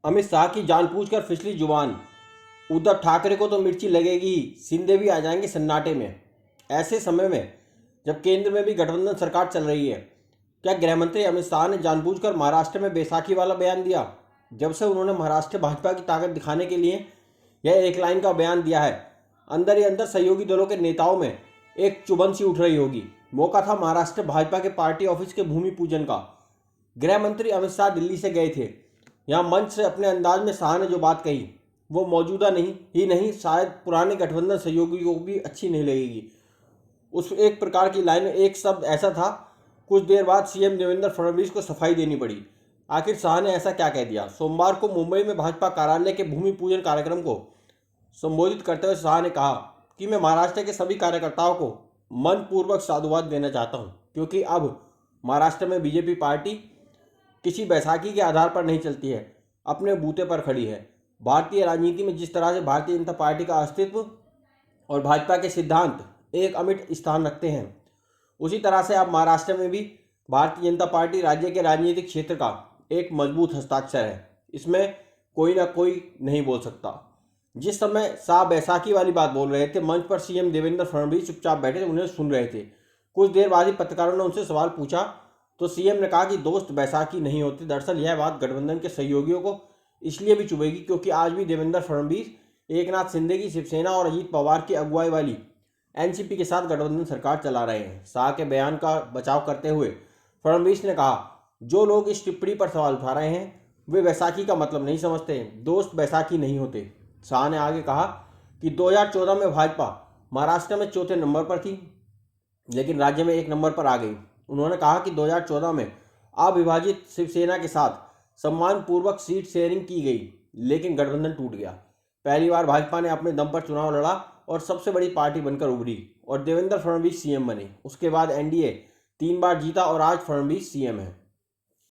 अमित शाह की जानबूझकर फिसली जुबान। उद्धव ठाकरे को तो मिर्ची लगेगी ही, शिंदे भी आ जाएंगे सन्नाटे में। ऐसे समय में जब केंद्र में भी गठबंधन सरकार चल रही है, क्या गृह मंत्री अमित शाह ने जानबूझकर महाराष्ट्र में बैसाखी वाला बयान दिया? जब से उन्होंने महाराष्ट्र भाजपा की ताकत दिखाने के लिए यह एक लाइन का बयान दिया है, अंदर ही अंदर सहयोगी दलों के नेताओं में एक चुभन सी उठ रही होगी। मौका था महाराष्ट्र भाजपा के पार्टी ऑफिस के भूमि पूजन का। गृह मंत्री अमित शाह दिल्ली से गए थे। यहाँ मंच से अपने अंदाज में शाह ने जो बात कही वो मौजूदा नहीं शायद पुराने गठबंधन सहयोगियों को भी अच्छी नहीं लगेगी। उस एक प्रकार की लाइन में एक शब्द ऐसा था, कुछ देर बाद सीएम देवेंद्र फडणवीस को सफाई देनी पड़ी। आखिर शाह ने ऐसा क्या कह दिया? सोमवार को मुंबई में भाजपा कार्यालय के भूमि पूजन कार्यक्रम को संबोधित करते हुए शाह ने कहा कि मैं महाराष्ट्र के सभी कार्यकर्ताओं को मनपूर्वक साधुवाद देना चाहता हूं, क्योंकि अब महाराष्ट्र में बीजेपी पार्टी किसी बैसाखी के आधार पर नहीं चलती है, अपने बूते पर खड़ी है। भारतीय राजनीति में जिस तरह से भारतीय जनता पार्टी का अस्तित्व और भाजपा के सिद्धांत एक अमिट स्थान रखते हैं, उसी तरह से अब महाराष्ट्र में भी भारतीय जनता पार्टी राज्य के राजनीतिक क्षेत्र का एक मजबूत हस्ताक्षर है। इसमें कोई ना कोई नहीं बोल सकता। जिस समय शाह बैसाखी वाली बात बोल रहे थे, मंच पर सीएम देवेंद्र फडणवीस चुपचाप बैठे उन्हें सुन रहे थे। कुछ देर बाद ही पत्रकारों ने उनसे सवाल पूछा तो सीएम ने कहा कि दोस्त बैसाखी नहीं होते। दरअसल यह बात गठबंधन के सहयोगियों को इसलिए भी चुभेगी क्योंकि आज भी देवेंद्र फडणवीस, एकनाथ शिंदे की शिवसेना और अजीत पवार की अगुवाई वाली एनसीपी के साथ गठबंधन सरकार चला रहे हैं। शाह के बयान का बचाव करते हुए फडणवीस ने कहा, जो लोग इस टिप्पणी पर सवाल उठा रहे हैं वे बैसाखी का मतलब नहीं समझते। दोस्त बैसाखी नहीं होते। शाह ने आगे कहा कि 2014 में भाजपा महाराष्ट्र में चौथे नंबर पर थी, लेकिन राज्य में 1 नंबर पर आ गई। उन्होंने कहा कि 2014 में अविभाजित शिवसेना के साथ सम्मानपूर्वक सीट शेयरिंग की गई, लेकिन गठबंधन टूट गया। पहली बार भाजपा ने अपने दम पर चुनाव लड़ा और सबसे बड़ी पार्टी बनकर उभरी और देवेंद्र फडणवीस सीएम बने। उसके बाद एनडीए 3 बार जीता और आज फडणवीस सीएम है।